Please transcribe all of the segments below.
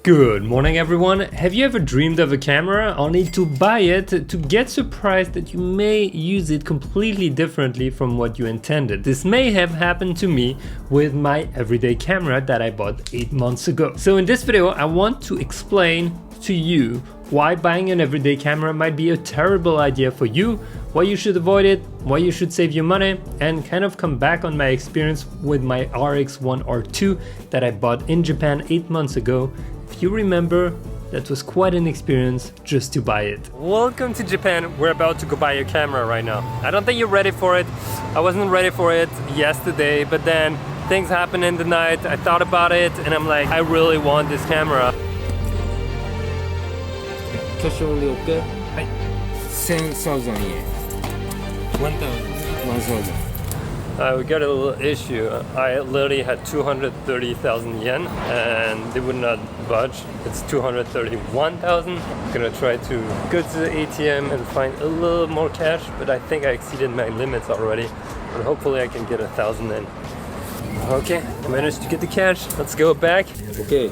Good morning everyone. Have you ever dreamed of a camera only to buy it to get surprised that you may use it completely differently from what you intended? This may have happened to me with my everyday camera that I bought 8 months ago. So in this video I want to explain to you why buying an everyday camera might be a terrible idea for you, why you should avoid it, why you should save your money, and kind of come back on my experience with my RX1R II that I bought in Japan 8 months ago. If you remember, that was quite an experience just to buy it. Welcome to Japan. We're about to go buy a camera right now. I don't think you're ready for it. I wasn't ready for it yesterday, but then things happened in the night. I thought about it and I'm like, I really want this camera. 挙手料って10,000 yen. 1,000. We got a little issue. I literally had 230,000 yen and they would not budge. It's 231,000. I'm gonna try to go to the ATM and find a little more cash, but I think I exceeded my limits already. But hopefully I can get 1,000 in. Okay, I managed to get the cash. Let's go back. Okay.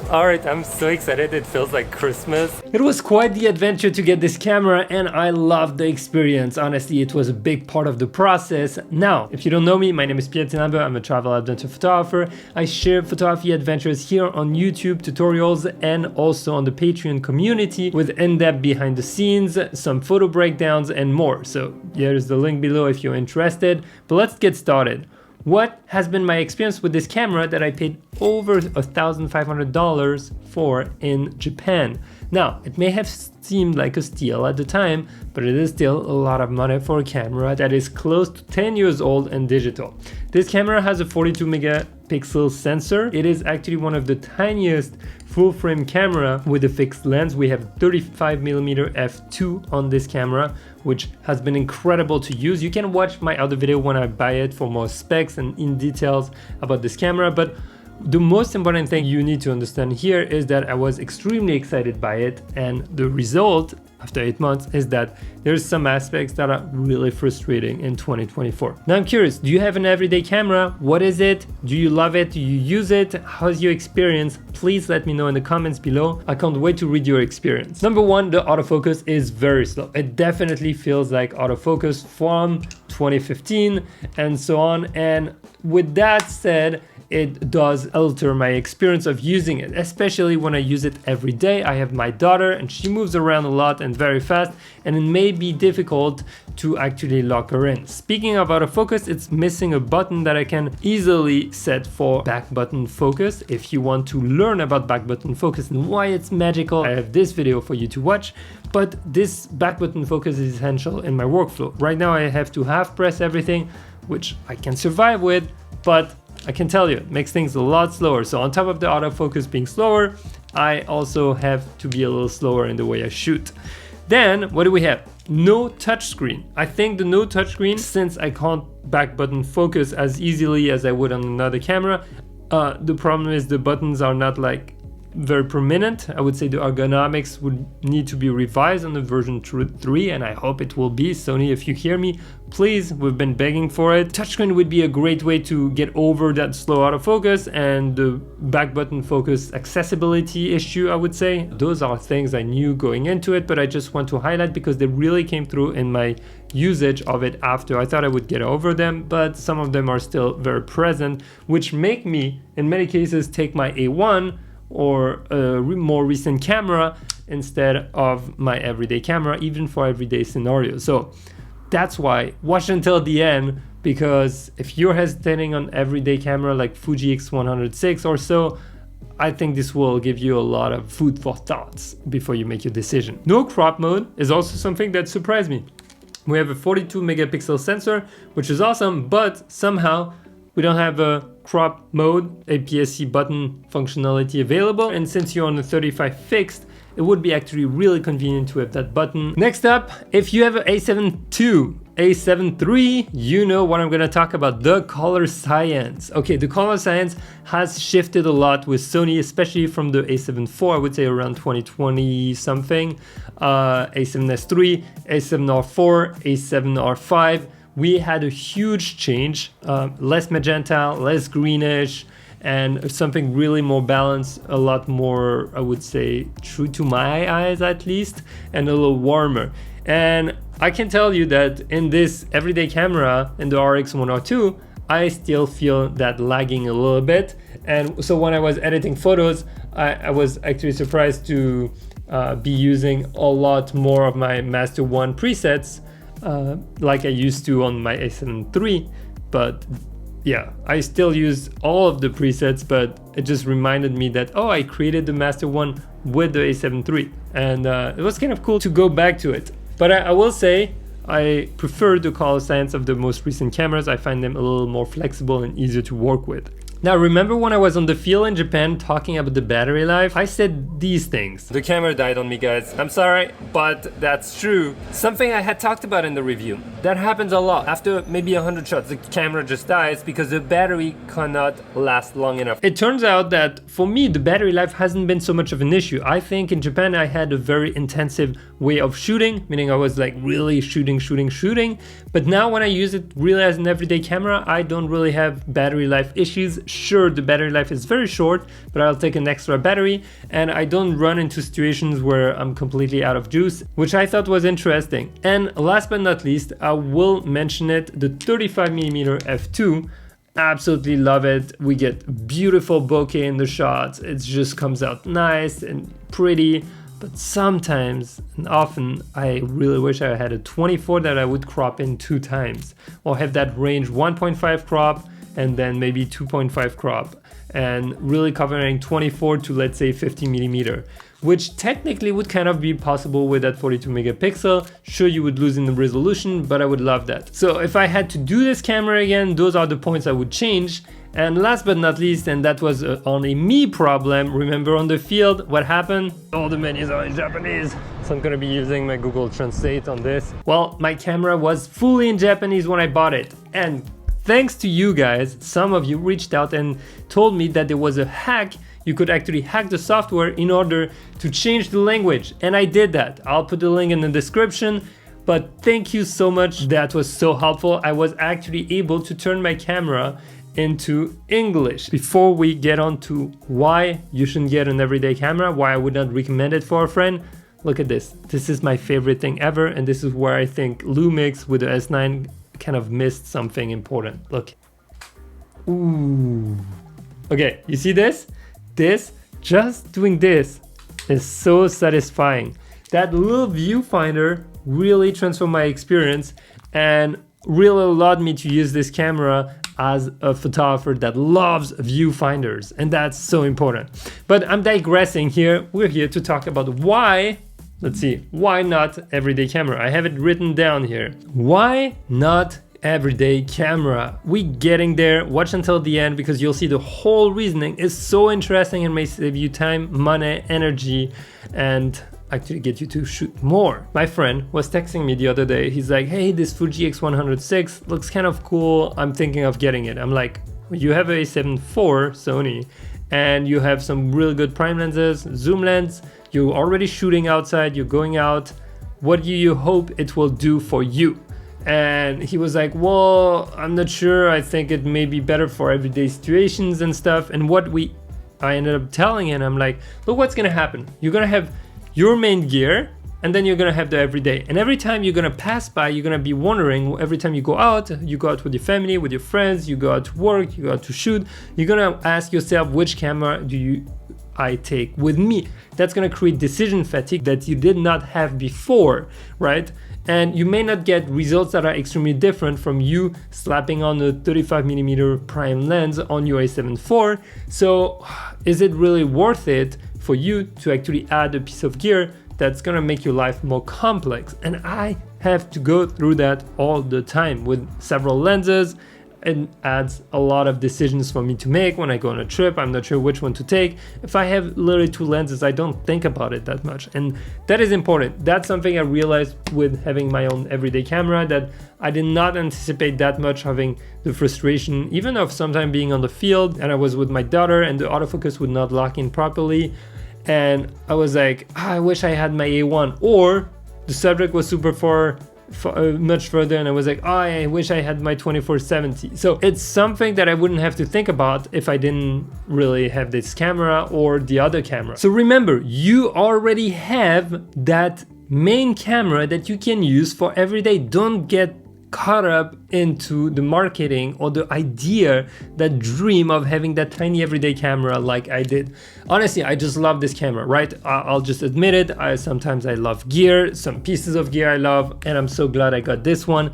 Alright, I'm so excited, it feels like Christmas. It was quite the adventure to get this camera and I loved the experience. Honestly, it was a big part of the process. Now, if you don't know me, my name is Pierre Tinambe. I'm a travel adventure photographer. I share photography adventures here on YouTube, tutorials, and also on the Patreon community with in-depth behind the scenes, some photo breakdowns, and more. So here's the link below if you're interested. But let's get started. What has been my experience with this camera that I paid over $1,500 for in Japan? Now, it may have seemed like a steal at the time, but it is still a lot of money for a camera that is close to 10 years old and digital. This camera has a 42 megapixel sensor. It is actually one of the tiniest full frame camera with a fixed lens. We have 35mm f2 on this camera, which has been incredible to use. You can watch my other video when I buy it for more specs and in details about this camera, but the most important thing you need to understand here is that I was extremely excited by it, and the result after 8 months is that there's some aspects that are really frustrating in 2024. Now I'm curious, do you have an everyday camera? What is it? Do you love it? Do you use it? How's your experience? Please let me know in the comments below. I can't wait to read your experience. Number one, the autofocus is very slow. It definitely feels like autofocus from 2015 and so on. And with that said, it does alter my experience of using it, especially when I use it every day. I have my daughter and she moves around a lot and very fast, and it may be difficult to actually lock her in. Speaking of autofocus, it's missing a button that I can easily set for back button focus. If you want to learn about back button focus and why it's magical, I have this video for you to watch. But this back button focus is essential in my workflow. Right now I have to half press everything, which I can survive with, but I can tell you, it makes things a lot slower. So on top of the autofocus being slower, I also have to be a little slower in the way I shoot. Then what do we have? No touchscreen. I think the no touchscreen, since I can't back button focus as easily as I would on another camera, the problem is the buttons are not like very prominent. I would say the ergonomics would need to be revised on the version 3, and I hope it will be. Sony, if you hear me, please, we've been begging for it. Touchscreen would be a great way to get over that slow autofocus and the back button focus accessibility issue, I would say. Those are things I knew going into it, but I just want to highlight because they really came through in my usage of it after. I thought I would get over them, but some of them are still very present, which make me, in many cases, take my A1 or a more recent camera instead of my everyday camera, even for everyday scenarios. So that's why watch until the end, because if you're hesitating on everyday camera like Fuji X106 or so, I think this will give you a lot of food for thoughts before you make your decision. No crop mode is also something that surprised me. We have a 42 megapixel sensor, which is awesome, but somehow we don't have a crop mode, APS-C button functionality available. And since you're on the 35 fixed, it would be actually really convenient to have that button. Next up, if you have an A7 II, A7 III, you know what I'm gonna talk about, the color science. Okay, the color science has shifted a lot with Sony, especially from the A7 IV, I would say around 2020 something, A7S III, A7R IV, A7R V, we had a huge change, less magenta, less greenish, and something really more balanced, a lot more, I would say, true to my eyes at least, and a little warmer. And I can tell you that in this everyday camera, in the RX1R II, I still feel that lagging a little bit. And so when I was editing photos, I was actually surprised to be using a lot more of my Master 1 presets like I used to on my A7 III. But yeah, I still use all of the presets, but it just reminded me that, oh, I created the Master 1 with the A7 III. And it was kind of cool to go back to it. But I will say, I prefer the color science of the most recent cameras. I find them a little more flexible and easier to work with. Now, remember when I was on the field in Japan talking about the battery life? I said these things. The camera died on me, guys. I'm sorry, but that's true. Something I had talked about in the review. That happens a lot. After maybe 100 shots, the camera just dies because the battery cannot last long enough. It turns out that for me, the battery life hasn't been so much of an issue. I think in Japan, I had a very intensive way of shooting, meaning I was like really shooting. But now when I use it really as an everyday camera, I don't really have battery life issues. Sure, the battery life is very short, but I'll take an extra battery and I don't run into situations where I'm completely out of juice, which I thought was interesting. And last but not least, I will mention it, the 35mm f2. Absolutely love it. We get beautiful bokeh in the shots. It just comes out nice and pretty. But sometimes and often I really wish I had a 24 that I would crop in 2 times, or have that range 1.5 crop and then maybe 2.5 crop, and really covering 24 to, let's say, 50mm, which technically would kind of be possible with that 42 megapixel. Sure, you would lose in the resolution, but I would love that. So if I had to do this camera again, those are the points I would change. And last but not least, and that was only me problem, remember on the field, what happened? All the menus are in Japanese, so I'm gonna be using my Google Translate on this. Well, my camera was fully in Japanese when I bought it, and thanks to you guys, some of you reached out and told me that there was a hack. You could actually hack the software in order to change the language, and I did that. I'll put the link in the description. But thank you so much, that was so helpful. I was actually able to turn my camera into English. Before we get on to why you shouldn't get an everyday camera, why I would not recommend it for a friend, look at this. This is my favorite thing ever, and this is where I think Lumix with the S9 kind of missed something important. Look. Ooh. Okay, you see this? Just doing this is so satisfying. That little viewfinder really transformed my experience and really allowed me to use this camera as a photographer that loves viewfinders, and that's so important. But I'm digressing here. We're here to talk about why, let's see, why not everyday camera? I have it written down here. Why not everyday camera? We getting there. Watch until the end because you'll see the whole reasoning is so interesting and may save you time, money, energy, and actually get you to shoot more. My friend was texting me the other day. He's like, hey, this Fuji X100VI looks kind of cool. I'm thinking of getting it. I'm like, you have a A7 IV Sony and you have some really good prime lenses, zoom lens. You're already shooting outside, you're going out. What do you hope it will do for you? And he was like, well, I'm not sure. I think it may be better for everyday situations and stuff. And I ended up telling him, I'm like, look, what's gonna happen? You're gonna have your main gear, and then you're gonna have the everyday. And every time you're gonna pass by, you're gonna be wondering, every time you go out with your family, with your friends, you go out to work, you go out to shoot, you're gonna ask yourself, which camera I take with me? That's gonna create decision fatigue that you did not have before, right? And you may not get results that are extremely different from you slapping on a 35mm prime lens on your A7 IV. So is it really worth it for you to actually add a piece of gear that's gonna make your life more complex? And I have to go through that all the time with several lenses. It adds a lot of decisions for me to make when I go on a trip. I'm not sure which one to take. If I have literally 2 lenses, I don't think about it that much. And that is important. That's something I realized with having my own everyday camera, that I did not anticipate that much having the frustration, even of sometimes being on the field and I was with my daughter and the autofocus would not lock in properly. And I was like, I wish I had my A1, or the subject was super far much further, and I was like, oh, I wish I had my 2470. So it's something that I wouldn't have to think about if I didn't really have this camera or the other camera. So remember, you already have that main camera that you can use for every day. Don't get caught up into the marketing or the idea, that dream of having that tiny everyday camera like I did. Honestly, I just love this camera, right? I'll just admit it. Sometimes I love gear, some pieces of gear I love, and I'm so glad I got this one.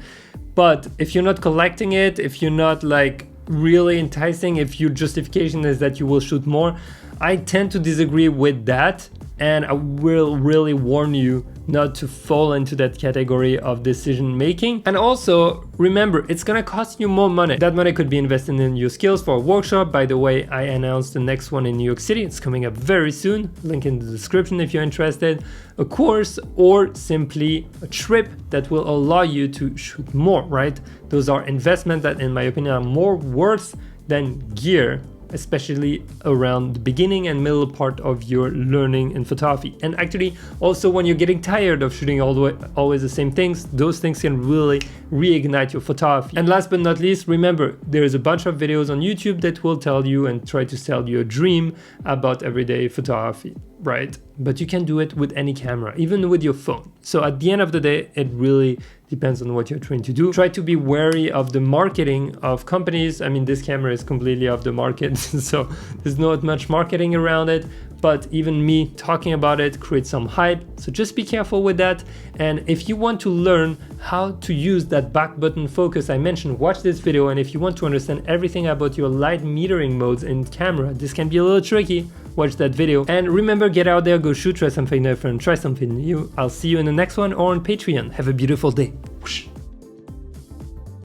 But if you're not collecting it, if you're not like really enticing, if your justification is that you will shoot more, I tend to disagree with that, and I will really warn you not to fall into that category of decision making. And also remember, it's gonna cost you more money. That money could be invested in your skills for a workshop. By the way, I announced the next one in New York City. It's coming up very soon. Link in the description if you're interested. A course, or simply a trip that will allow you to shoot more, right? Those are investments that, in my opinion, are more worth than gear, especially around the beginning and middle part of your learning in photography. And actually also when you're getting tired of shooting always the same things, those things can really reignite your photography. And last but not least, remember, there's a bunch of videos on YouTube that will tell you and try to sell you a dream about everyday photography, right? But you can do it with any camera, even with your phone. So at the end of the day, it really depends on what you're trying to do. Try to be wary of the marketing of companies. I mean, this camera is completely off the market, so there's not much marketing around it, but even me talking about it creates some hype. So just be careful with that. And if you want to learn how to use that back button focus I mentioned, watch this video. And if you want to understand everything about your light metering modes in camera, this can be a little tricky, watch that video. And remember, get out there, go shoot, try something different, try something new. I'll see you in the next one or on Patreon. Have a beautiful day. Whoosh.